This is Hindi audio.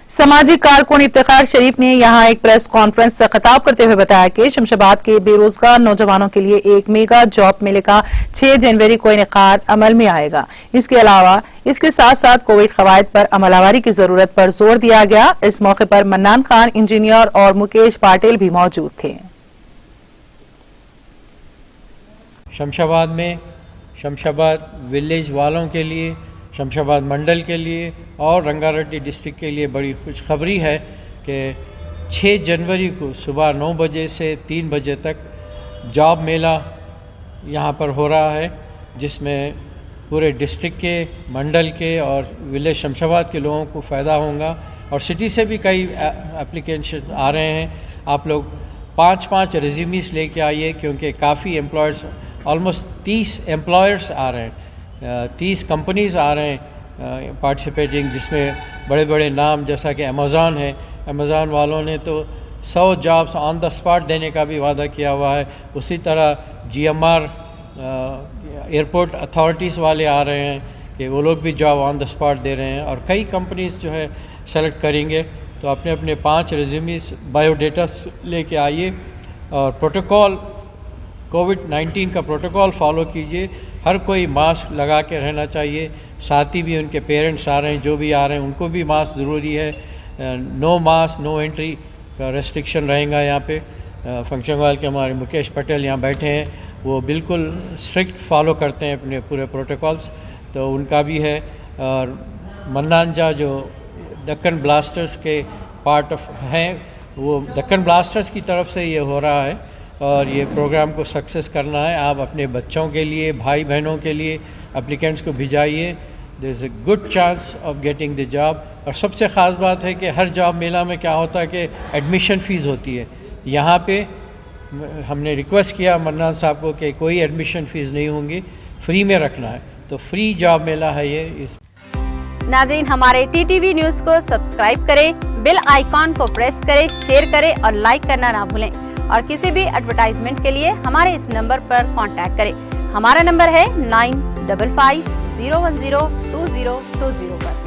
सामाजिक कारकुन इफ्तिखार शरीफ ने यहां एक प्रेस कॉन्फ्रेंस से खिताब करते हुए बताया कि शमशाबाद के बेरोजगार नौजवानों के लिए एक मेगा जॉब मेले का 6 जनवरी को इनेकाद अमल में आएगा। इसके अलावा इसके साथ साथ कोविड कवायद पर अमलावरी की जरूरत पर जोर दिया गया। इस मौके पर मन्नान खान इंजीनियर और मुकेश पाटिल भी मौजूद थे। शमशाबाद विलेज वालों के लिए, शमशाबाद मंडल के लिए और रंगारेड्डी डिस्ट्रिक्ट के लिए बड़ी खुशखबरी है कि 6 जनवरी को सुबह 9 बजे से 3 बजे तक जॉब मेला यहाँ पर हो रहा है, जिसमें पूरे डिस्ट्रिक्ट के, मंडल के और विलेज शमशाबाद के लोगों को फ़ायदा होगा। और सिटी से भी कई एप्लीकेशन आ रहे हैं। आप लोग 5-5 रिज्यूमीस लेके आइए, क्योंकि काफ़ी एम्प्लॉयर्स, ऑलमोस्ट 30 एम्प्लॉयर्स आ रहे हैं, 30 कंपनीज़ आ रहे हैं पार्टिसिपेटिंग, जिसमें बड़े बड़े नाम जैसा कि अमेज़ॉन है। अमेज़ॉन वालों ने तो 100 जॉब्स ऑन द स्पॉट देने का भी वादा किया हुआ है। उसी तरह GMR एयरपोर्ट अथॉरिटीज़ वाले आ रहे हैं कि वो लोग भी जॉब ऑन द स्पॉट दे रहे हैं। और कई कंपनीज़ जो है सेलेक्ट करेंगे। तो अपने अपने 5 रिज्यूमीज, बायोडेटा लेके आइए और प्रोटोकॉल, कोविड-19 का प्रोटोकॉल फॉलो कीजिए। हर कोई मास्क लगा के रहना चाहिए। साथ ही भी उनके पेरेंट्स आ रहे हैं, जो भी आ रहे हैं उनको भी मास्क ज़रूरी है। नो मास्क नो एंट्री का रेस्ट्रिक्शन रहेगा यहाँ पे। फंक्शन हॉल के हमारे मुकेश पटेल यहाँ बैठे हैं, वो बिल्कुल स्ट्रिक्ट फॉलो करते हैं अपने पूरे प्रोटोकॉल्स, तो उनका भी है। और मन्नानजा जो दक्कन ब्लास्टर्स के पार्ट ऑफ हैं, वो दक्कन ब्लास्टर्स की तरफ से ये हो रहा है और ये प्रोग्राम को सक्सेस करना है। आप अपने बच्चों के लिए, भाई बहनों के लिए एप्लीकेंट्स को भिजाइए। There is a good chance of getting the job. और सबसे ख़ास बात है कि हर जॉब मेला में क्या होता है कि एडमिशन फ़ीस होती है। यहाँ पे हमने रिक्वेस्ट किया मन्नान साहब को कि कोई एडमिशन फ़ीस नहीं होंगी, फ्री में रखना है। तो फ्री जॉब मेला है ये। इस नाज़रीन, हमारे TTV न्यूज़ को सब्सक्राइब करें, बेल आइकॉन को प्रेस करें, शेयर करें और लाइक करना ना भूलें। और किसी भी एडवर्टाइजमेंट के लिए हमारे इस नंबर पर कांटेक्ट करें। हमारा नंबर है 9550102020 पर।